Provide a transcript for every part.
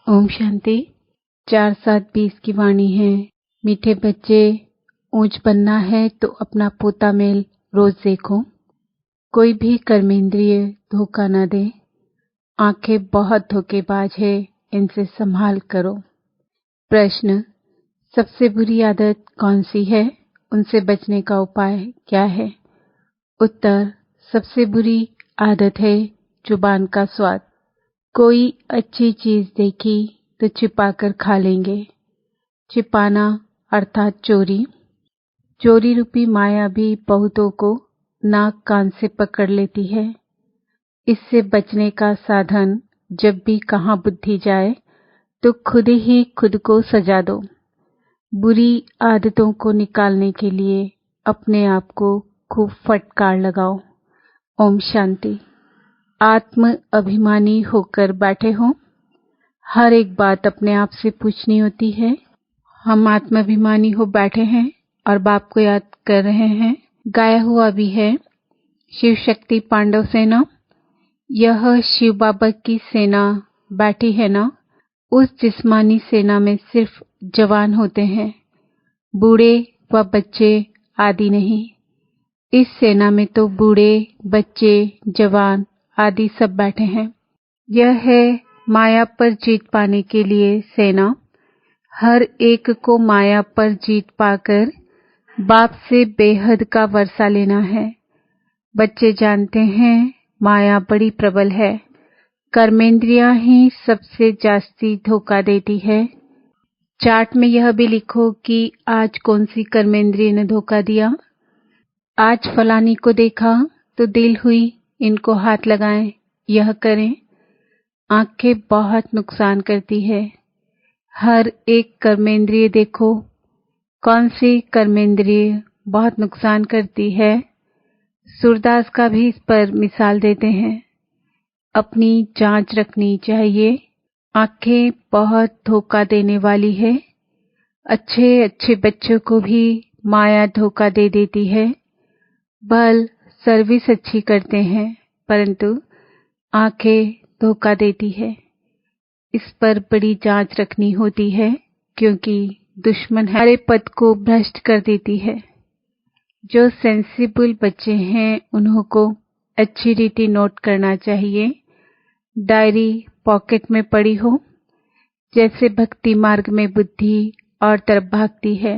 ओम शांति। 4-7-20 की वाणी है। मीठे बच्चे, ऊंच बनना है तो अपना पोता मेल रोज देखो। कोई भी कर्मेंद्रिय धोखा न दे। आंखें बहुत धोखेबाज है, इनसे संभाल करो। प्रश्न, सबसे बुरी आदत कौन सी है? उनसे बचने का उपाय क्या है? उत्तर, सबसे बुरी आदत है जुबान का स्वाद। कोई अच्छी चीज देखी तो छिपाकर खा लेंगे। छिपाना अर्थात चोरी। चोरी रूपी माया भी बहुतों को नाक कान से पकड़ लेती है। इससे बचने का साधन, जब भी कहाँ बुद्धि जाए तो खुद ही खुद को सजा दो। बुरी आदतों को निकालने के लिए अपने आप को खूब फटकार लगाओ। ओम शांति। आत्म अभिमानी होकर बैठे हो। हर एक बात अपने आप से पूछनी होती है। हम आत्माभिमानी हो बैठे हैं और बाप को याद कर रहे हैं। गाया हुआ भी है, शिव शक्ति पांडव सेना। यह शिव बाबा की सेना बैठी है ना। उस जिस्मानी सेना में सिर्फ जवान होते हैं, बूढ़े व बच्चे आदि नहीं। इस सेना में तो बूढ़े, बच्चे, जवान आदि सब बैठे हैं। यह है माया पर जीत पाने के लिए सेना। हर एक को माया पर जीत पाकर बाप से बेहद का वर्षा लेना है। बच्चे जानते हैं माया बड़ी प्रबल है। कर्मेंद्रियां ही सबसे जास्ती धोखा देती है। चार्ट में यह भी लिखो कि आज कौन सी कर्मेंद्रिय ने धोखा दिया। आज फलानी को देखा तो दिल हुई इनको हाथ लगाएं, यह करें। आंखें बहुत नुकसान करती है। हर एक कर्मेंद्रिय देखो, कौन सी कर्मेंद्रिय बहुत नुकसान करती है। सूरदास का भी इस पर मिसाल देते हैं। अपनी जांच रखनी चाहिए। आंखें बहुत धोखा देने वाली है। अच्छे अच्छे बच्चों को भी माया धोखा दे देती है। बल सर्विस अच्छी करते हैं, परंतु आंखें धोखा देती है। इस पर बड़ी जांच रखनी होती है, क्योंकि दुश्मन हमारे पद को भ्रष्ट कर देती है। जो सेंसिबल बच्चे हैं उन्हों को अच्छी रीति नोट करना चाहिए। डायरी पॉकेट में पड़ी हो। जैसे भक्ति मार्ग में बुद्धि और तरफ भागती है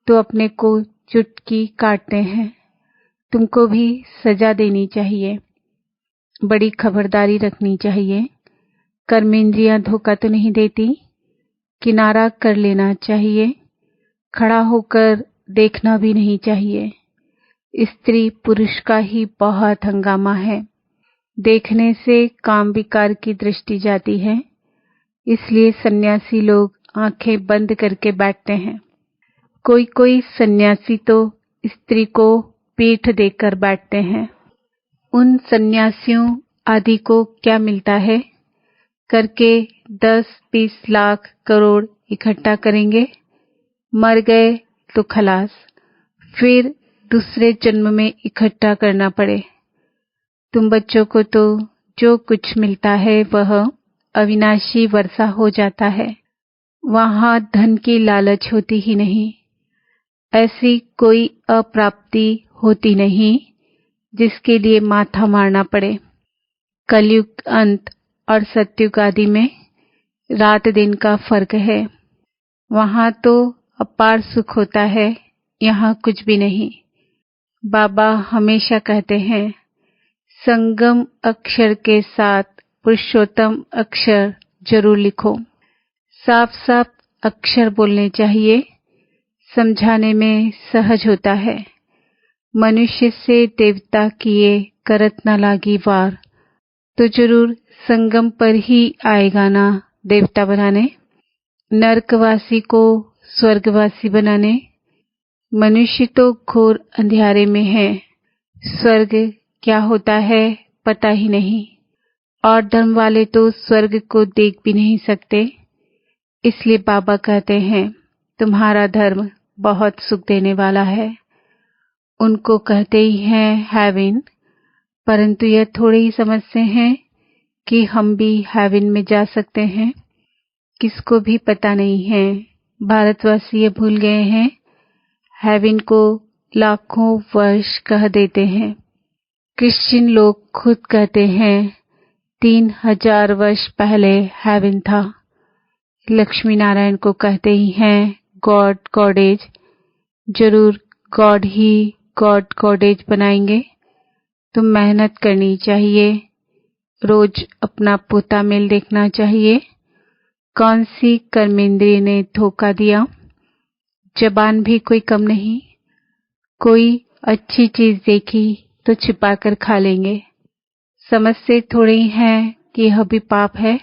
तो अपने को चुटकी काटते हैं। तुमको भी सजा देनी चाहिए। बड़ी खबरदारी रखनी चाहिए। कर्मेंद्रियां धोखा तो नहीं देती। किनारा कर लेना चाहिए। खड़ा होकर देखना भी नहीं चाहिए। स्त्री पुरुष का ही बहुत हंगामा है। देखने से काम विकार की दृष्टि जाती है। इसलिए सन्यासी लोग आंखें बंद करके बैठते हैं। कोई कोई सन्यासी तो स्त्री को पीठ देकर बैठते हैं। उन सन्यासियों आदि को क्या मिलता है? करके 10-20 लाख करोड़ इकट्ठा करेंगे। मर गए तो खलास, फिर दूसरे जन्म में इकट्ठा करना पड़े। तुम बच्चों को तो जो कुछ मिलता है वह अविनाशी वर्षा हो जाता है। वहां धन की लालच होती ही नहीं। ऐसी कोई अप्राप्ति होती नहीं जिसके लिए माथा मारना पड़े। कलयुग अंत और सतयुग आदि में रात दिन का फर्क है। वहां तो अपार सुख होता है, यहाँ कुछ भी नहीं। बाबा हमेशा कहते हैं, संगम अक्षर के साथ पुरुषोत्तम अक्षर जरूर लिखो। साफ साफ अक्षर बोलने चाहिए। समझाने में सहज होता है। मनुष्य से देवता किए करत न लागी वार। तो जरूर संगम पर ही आएगा ना देवता बनाने, नरकवासी को स्वर्गवासी बनाने। मनुष्य तो घोर अंधियारे में है। स्वर्ग क्या होता है पता ही नहीं। और धर्म वाले तो स्वर्ग को देख भी नहीं सकते। इसलिए बाबा कहते हैं, तुम्हारा धर्म बहुत सुख देने वाला है। उनको कहते ही हैं हेवन, परंतु यह थोड़े ही समझते हैं कि हम भी हेवन में जा सकते हैं। किसको भी पता नहीं है। भारतवासी ये भूल गए हैं, हेवन को लाखों वर्ष कह देते हैं। क्रिश्चियन लोग खुद कहते हैं 3000 वर्ष पहले हेवन था। लक्ष्मी नारायण को कहते ही हैं गॉड गॉडेज। जरूर गॉड ही गॉड गॉडेज बनाएंगे। तो मेहनत करनी चाहिए, रोज अपना पोता मेल देखना चाहिए। कौन सी कर्मेंद्रिय ने धोखा दिया? जबान भी कोई कम नहीं। कोई अच्छी चीज देखी तो छिपाकर खा लेंगे। समझते थोड़े ही हैं कि यह भी पाप है।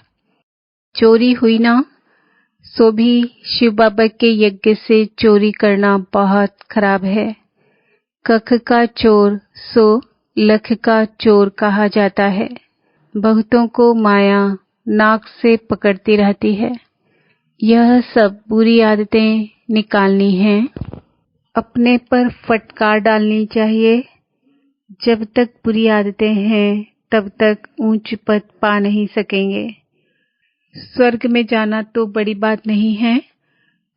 चोरी हुई ना, सो भी शिव बाबा के यज्ञ से चोरी करना बहुत खराब है। कख का चोर सो लख का चोर कहा जाता है। बहुतों को माया नाक से पकड़ती रहती है। यह सब बुरी आदतें निकालनी हैं, अपने पर फटकार डालनी चाहिए। जब तक बुरी आदतें हैं तब तक ऊंच पद पा नहीं सकेंगे। स्वर्ग में जाना तो बड़ी बात नहीं है,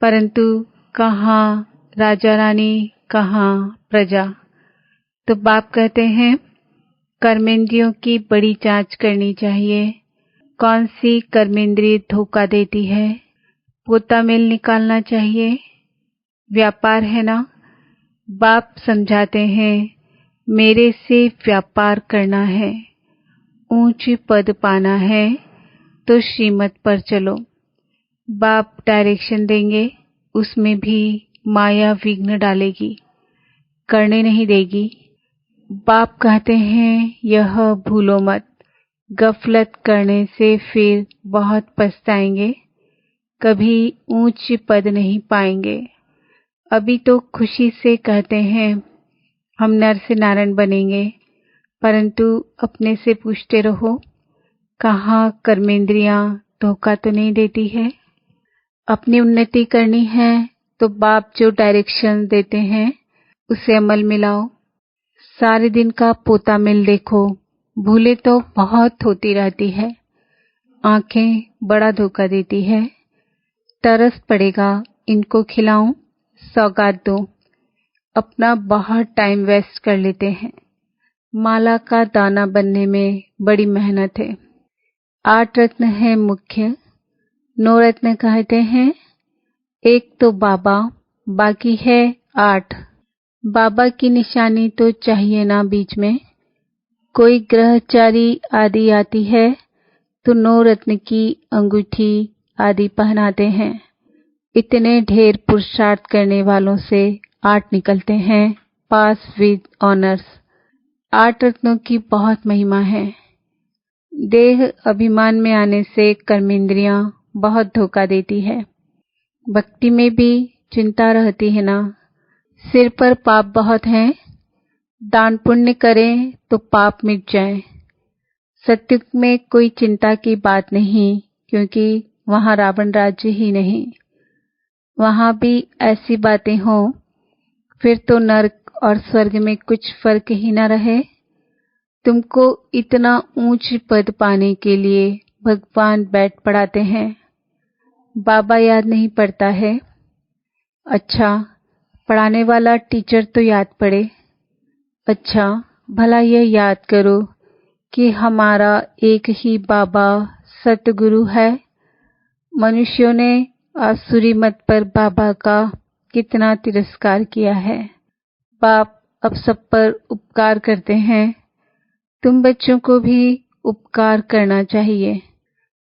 परंतु कहाँ राजा रानी कहाँ प्रजा। तो बाप कहते हैं कर्मेंद्रियों की बड़ी जांच करनी चाहिए। कौन सी कर्मेंद्रिय धोखा देती है? पोता मेल निकालना चाहिए। व्यापार है ना, बाप समझाते हैं मेरे से व्यापार करना है। ऊंची पद पाना है तो श्रीमत पर चलो। बाप डायरेक्शन देंगे, उसमें भी माया विघ्न डालेगी, करने नहीं देगी। बाप कहते हैं यह भूलो मत, गफलत करने से फिर बहुत पछताएंगे, कभी ऊंच पद नहीं पाएंगे। अभी तो खुशी से कहते हैं हम नर से नारायण बनेंगे, परंतु अपने से पूछते रहो कहाँ कर्मेंद्रियां धोखा तो नहीं देती है। अपनी उन्नति करनी है तो बाप जो डायरेक्शन देते हैं उसे अमल में लाओ। सारे दिन का पोता मिल देखो, भूले तो बहुत होती रहती है। आंखें बड़ा धोखा देती है। तरस पड़ेगा इनको खिलाऊं, सौगात दो। अपना बहुत टाइम वेस्ट कर लेते हैं। माला का दाना बनने में बड़ी मेहनत है। 8 रत्न है मुख्य, 9 रत्न कहते हैं। एक तो बाबा, बाकी है 8। बाबा की निशानी तो चाहिए ना बीच में। कोई ग्रहचारी आदि आती है तो 9 रत्न की अंगूठी आदि पहनाते हैं। इतने ढेर पुरुषार्थ करने वालों से 8 निकलते हैं, पास विद ऑनर्स। 8 रत्नों की बहुत महिमा है। देह अभिमान में आने से कर्मेंद्रियां बहुत धोखा देती है। भक्ति में भी चिंता रहती है ना, सिर पर पाप बहुत हैं, दान पुण्य करें तो पाप मिट जाए। सत्युग में कोई चिंता की बात नहीं, क्योंकि वहां रावण राज्य ही नहीं। वहां भी ऐसी बातें हों फिर तो नरक और स्वर्ग में कुछ फर्क ही न रहे। तुमको इतना ऊंच पद पाने के लिए भगवान बैठ पढ़ाते हैं, बाबा याद नहीं पड़ता है। अच्छा, पढ़ाने वाला टीचर तो याद पड़े। अच्छा, भला यह याद करो कि हमारा एक ही बाबा सतगुरु है। मनुष्यों ने आसुरी मत पर बाबा का कितना तिरस्कार किया है। बाप अब सब पर उपकार करते हैं। तुम बच्चों को भी उपकार करना चाहिए।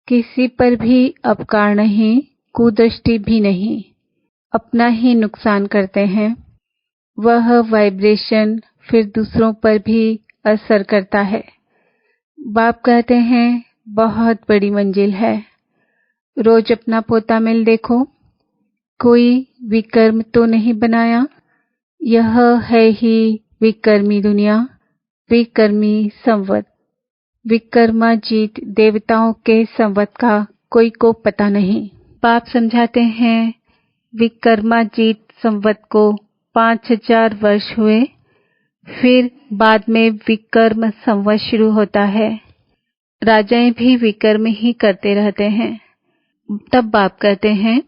किसी पर भी अपकार नहीं, कुदृष्टि भी नहीं, अपना ही नुकसान करते हैं। वह वाइब्रेशन फिर दूसरों पर भी असर करता है। बाप कहते हैं बहुत बड़ी मंजिल है। रोज अपना पोता मिल देखो, कोई विकर्म तो नहीं बनाया। यह है ही विकर्मी दुनिया, विकर्मी संवत। विकर्माजीत देवताओं के संवत का कोई को पता नहीं। बाप समझाते हैं विकर्माजीत संवत को 5000 वर्ष हुए, फिर बाद में विकर्म संवत शुरू होता है। राजाएं भी विकर्म ही करते रहते हैं। तब बाप कहते हैं,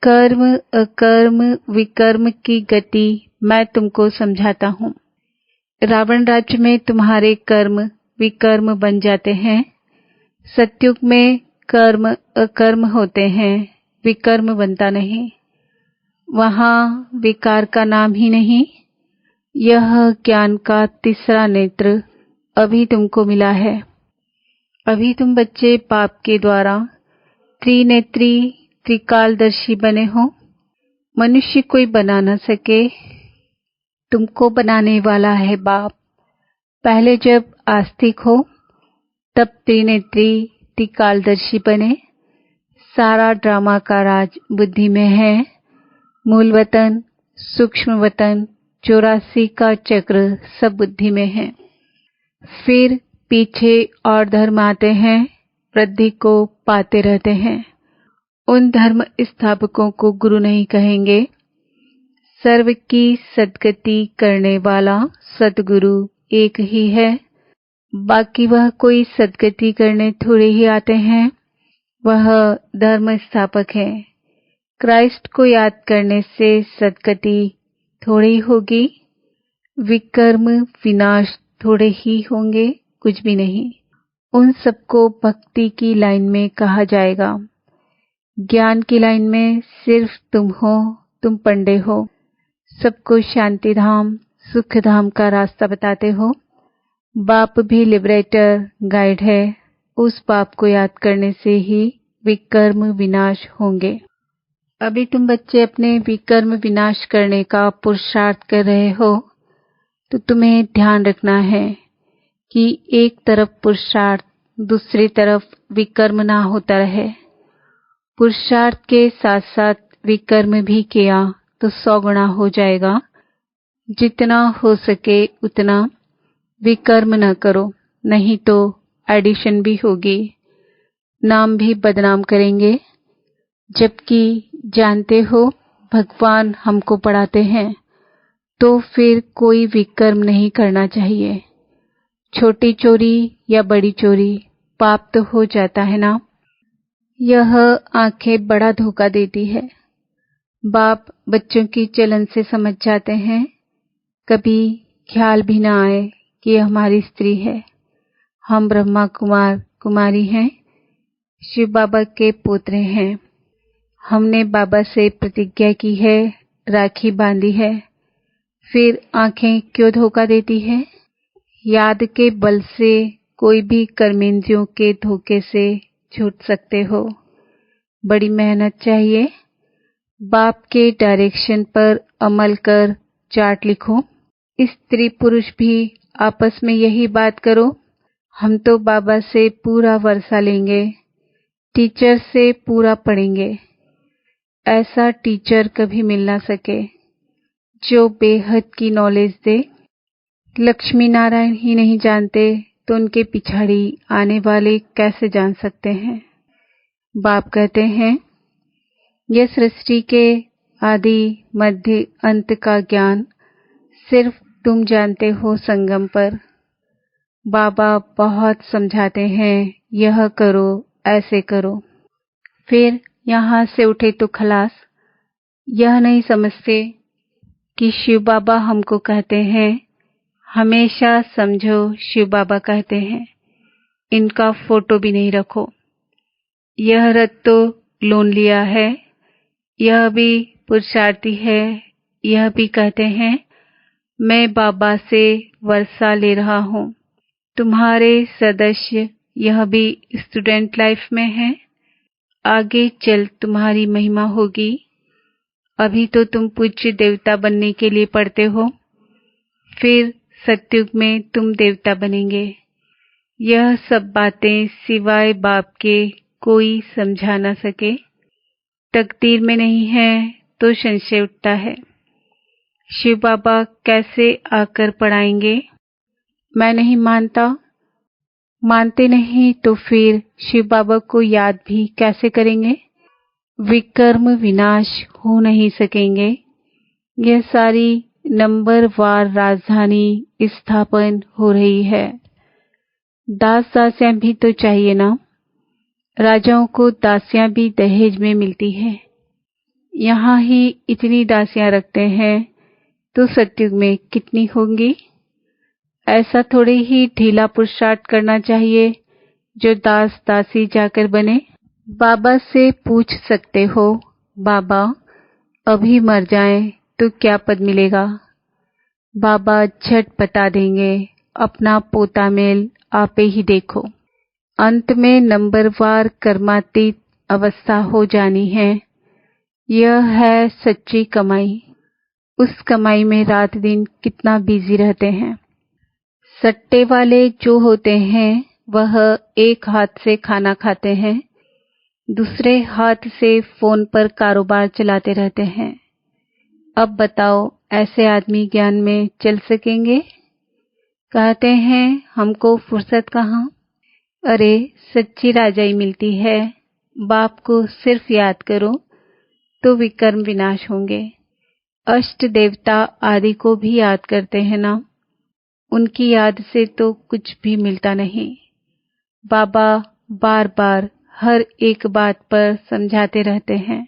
कर्म अकर्म विकर्म की गति मैं तुमको समझाता हूँ। रावण राज्य में तुम्हारे कर्म विकर्म बन जाते हैं। सतयुग में कर्म अकर्म होते हैं, विकर्म बनता नहीं। वहाँ विकार का नाम ही नहीं। यह ज्ञान का तीसरा नेत्र अभी तुमको मिला है। अभी तुम बच्चे बाप के द्वारा त्रिनेत्री त्रिकालदर्शी बने हो। मनुष्य कोई बना न सके, तुमको बनाने वाला है बाप। पहले जब आस्तिक हो तब त्रिनेत्री त्रिकालदर्शी बने। सारा ड्रामा का राज बुद्धि में है। मूल वतन, सूक्ष्म वतन, 84 का चक्र सब बुद्धि में है। फिर पीछे और धर्म आते हैं, वृद्धि को पाते रहते हैं। उन धर्म स्थापकों को गुरु नहीं कहेंगे। सर्व की सद्गति करने वाला सद्गुरु एक ही है। बाकी वह कोई सद्गति करने थोड़े ही आते हैं, वह धर्म स्थापक है। क्राइस्ट को याद करने से सद्गति थोड़ी होगी, विकर्म विनाश थोड़े ही होंगे, कुछ भी नहीं। उन सबको भक्ति की लाइन में कहा जाएगा। ज्ञान की लाइन में सिर्फ तुम हो, तुम पंडे हो। सबको शांति धाम सुख धाम का रास्ता बताते हो। बाप भी लिबरेटर गाइड है। उस बाप को याद करने से ही विकर्म विनाश होंगे। अभी तुम बच्चे अपने विकर्म विनाश करने का पुरुषार्थ कर रहे हो, तो तुम्हें ध्यान रखना है कि एक तरफ पुरुषार्थ, दूसरी तरफ विकर्म ना होता रहे। पुरुषार्थ के साथ साथ विकर्म भी किया तो 100 गुना हो जाएगा। जितना हो सके उतना विकर्म न करो, नहीं तो एडिशन भी होगी, नाम भी बदनाम करेंगे। जबकि जानते हो भगवान हमको पढ़ाते हैं, तो फिर कोई विकर्म नहीं करना चाहिए। छोटी चोरी या बड़ी चोरी पाप तो हो जाता है ना। यह आंखें बड़ा धोखा देती है। बाप बच्चों की चलन से समझ जाते हैं। कभी ख्याल भी ना आए कि यह हमारी स्त्री है। हम ब्रह्मा कुमार कुमारी हैं, शिव बाबा के पोतरे हैं। हमने बाबा से प्रतिज्ञा की है, राखी बांधी है। फिर आंखें क्यों धोखा देती है? याद के बल से कोई भी कर्मेंद्रियों के धोखे से छूट सकते हो। बड़ी मेहनत चाहिए। बाप के डायरेक्शन पर अमल कर चार्ट लिखो। स्त्री पुरुष भी आपस में यही बात करो। हम तो बाबा से पूरा वर्षा लेंगे, टीचर से पूरा पढ़ेंगे। ऐसा टीचर कभी मिल ना सके जो बेहद की नॉलेज दे। लक्ष्मी नारायण ही नहीं जानते तो उनके पिछाड़ी आने वाले कैसे जान सकते हैं? बाप कहते हैं, यह सृष्टि के आदि मध्य अंत का ज्ञान सिर्फ तुम जानते हो संगम पर। बाबा बहुत समझाते हैं, यह करो ऐसे करो। फिर यहाँ से उठे तो खलास। यह नहीं समझते कि शिव बाबा हमको कहते हैं, हमेशा समझो शिव बाबा कहते हैं, इनका फोटो भी नहीं रखो। यह रथ तो लोन लिया है, यह भी पुरुषार्थी है। यह भी कहते हैं, मैं बाबा से वर्षा ले रहा हूँ। तुम्हारे सदस्य यह भी स्टूडेंट लाइफ में है। आगे चल तुम्हारी महिमा होगी। अभी तो तुम पूज्य देवता बनने के लिए पढ़ते हो, फिर सतयुग में तुम देवता बनेंगे। यह सब बातें सिवाय बाप के कोई समझा न सके। तकदीर में नहीं है तो संशय उठता है। शिव बाबा कैसे आकर पढ़ाएंगे? मैं नहीं मानता। मानते नहीं तो फिर शिव बाबा को याद भी कैसे करेंगे? विकर्म विनाश हो नहीं सकेंगे। यह सारी नंबरवार राजधानी स्थापन हो रही है। दास दासियां भी तो चाहिए ना। राजाओं को दासियां भी दहेज में मिलती है। यहाँ ही इतनी दासियां रखते हैं तो सतयुग में कितनी होंगी। ऐसा थोड़े ही ढीला पुरुषार्थ करना चाहिए जो दास दासी जाकर बने। बाबा से पूछ सकते हो, बाबा अभी मर जाएं तो क्या पद मिलेगा। बाबा झट बता देंगे, अपना पोता मेल आपे ही देखो। अंत में नंबरवार कर्मातीत अवस्था हो जानी है। यह है सच्ची कमाई। उस कमाई में रात दिन कितना बिजी रहते हैं। सट्टे वाले जो होते हैं वह एक हाथ से खाना खाते हैं, दूसरे हाथ से फोन पर कारोबार चलाते रहते हैं। अब बताओ ऐसे आदमी ज्ञान में चल सकेंगे। कहते हैं हमको फुर्सत कहाँ। अरे सच्ची राजाई मिलती है। बाप को सिर्फ याद करो तो विकर्म विनाश होंगे। अष्ट देवता आदि को भी याद करते हैं ना, उनकी याद से तो कुछ भी मिलता नहीं। बाबा बार बार हर एक बात पर समझाते रहते हैं।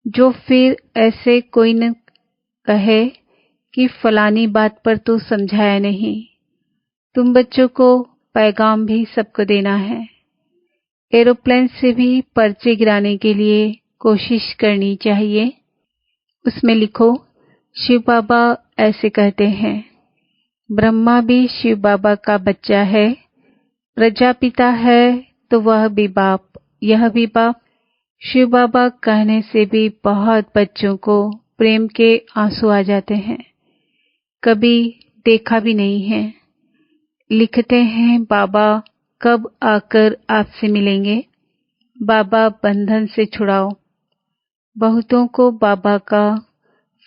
जो फिर ऐसे कोई न कहे कि फलानी बात पर तो समझाया नहीं। तुम बच्चों को पैगाम भी सबको देना है। एरोप्लेन से भी पर्चे गिराने के लिए कोशिश करनी चाहिए। उसमें लिखो शिव बाबा ऐसे कहते हैं। ब्रह्मा भी शिव बाबा का बच्चा है। प्रजापिता है तो वह भी बाप, यह भी बाप। शिव बाबा कहने से भी बहुत बच्चों को प्रेम के आंसू आ जाते हैं। कभी देखा भी नहीं है। लिखते हैं बाबा कब आकर आपसे मिलेंगे। बाबा बंधन से छुड़ाओ। बहुतों को बाबा का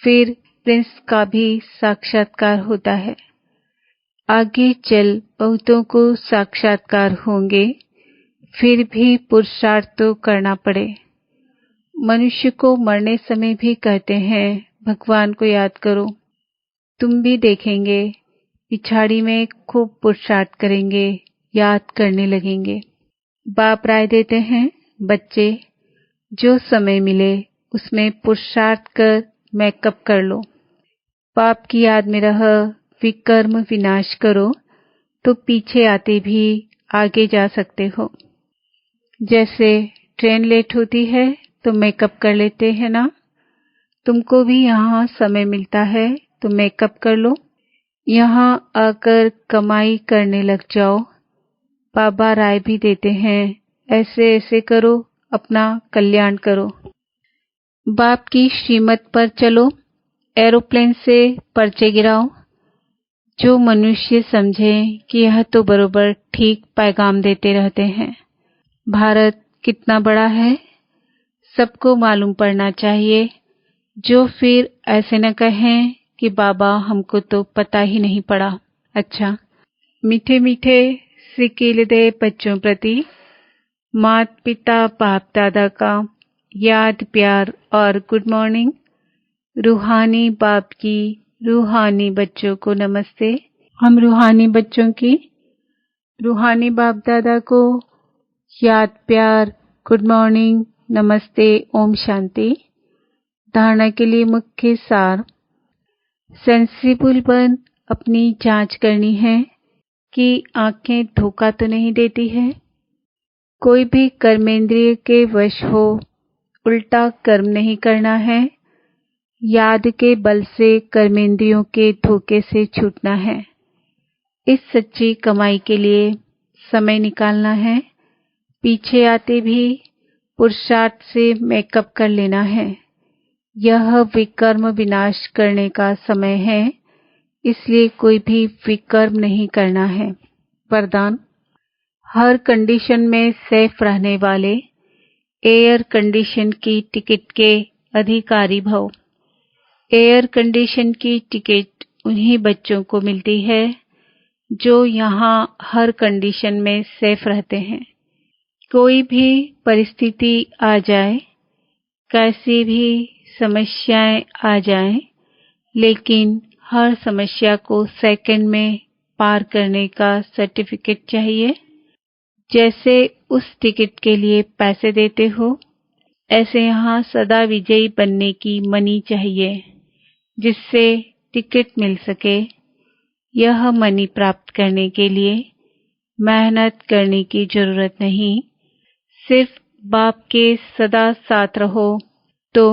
फिर प्रिंस का भी साक्षात्कार होता है। आगे चल बहुतों को साक्षात्कार होंगे, फिर भी पुरुषार्थ तो करना पड़े। मनुष्य को मरने समय भी कहते हैं भगवान को याद करो। तुम भी देखेंगे पिछाड़ी में खूब पुरुषार्थ करेंगे, याद करने लगेंगे। बाप राय देते हैं बच्चे जो समय मिले उसमें पुरुषार्थ कर मेकअप कर लो। पाप की याद में रह विकर्म विनाश करो तो पीछे आते भी आगे जा सकते हो। जैसे ट्रेन लेट होती है तो मेकअप कर लेते हैं ना। तुमको भी यहाँ समय मिलता है तो मेकअप कर लो। यहाँ आकर कमाई करने लग जाओ। बाबा राय भी देते हैं ऐसे ऐसे करो, अपना कल्याण करो। बाप की श्रीमत पर चलो। एरोप्लेन से पर्चे गिराओ। जो मनुष्य समझे कि यह तो बरोबर ठीक पैगाम देते रहते हैं। भारत कितना बड़ा है सबको मालूम पड़ना चाहिए। जो फिर ऐसे न कहें कि बाबा हमको तो पता ही नहीं पड़ा। अच्छा, मीठे मीठे सिकिलदे बच्चों प्रति माता पिता बाप दादा का याद प्यार और गुड मॉर्निंग। रूहानी बाप की रूहानी बच्चों को नमस्ते। हम रूहानी बच्चों की रूहानी बाप दादा को याद प्यार गुड मॉर्निंग नमस्ते ओम शांति। धारणा के लिए मुख्य सार। सेंसिबल बन अपनी जांच करनी है कि आंखें धोखा तो नहीं देती है। कोई भी कर्मेंद्रिय के वश हो उल्टा कर्म नहीं करना है। याद के बल से कर्मेंद्रियों के धोखे से छूटना है। इस सच्ची कमाई के लिए समय निकालना है। पीछे आते भी पुरुषार्थ से मेकअप कर लेना है। यह विकर्म विनाश करने का समय है, इसलिए कोई भी विकर्म नहीं करना है। वरदान। हर कंडीशन में सेफ रहने वाले एयर कंडीशन की टिकट के अधिकारी भव। एयर कंडीशन की टिकट उन्हीं बच्चों को मिलती है जो यहाँ हर कंडीशन में सेफ रहते हैं। कोई भी परिस्थिति आ जाए, कैसी भी समस्याएं आ जाएं, लेकिन हर समस्या को सेकंड में पार करने का सर्टिफिकेट चाहिए। जैसे उस टिकट के लिए पैसे देते हो। ऐसे यहाँ सदा विजयी बनने की मनी चाहिए, जिससे टिकट मिल सके। यह मनी प्राप्त करने के लिए मेहनत करने की जरूरत नहीं, सिर्फ बाप के सदा साथ रहो तो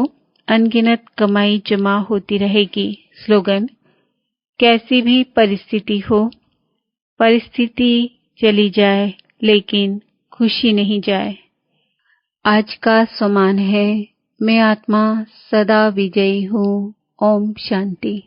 अनगिनत कमाई जमा होती रहेगी। स्लोगन: कैसी भी परिस्थिति हो, परिस्थिति चली जाए लेकिन खुशी नहीं जाए। आज का सम्मान है, मैं आत्मा सदा विजयी हूँ। ओम शांति।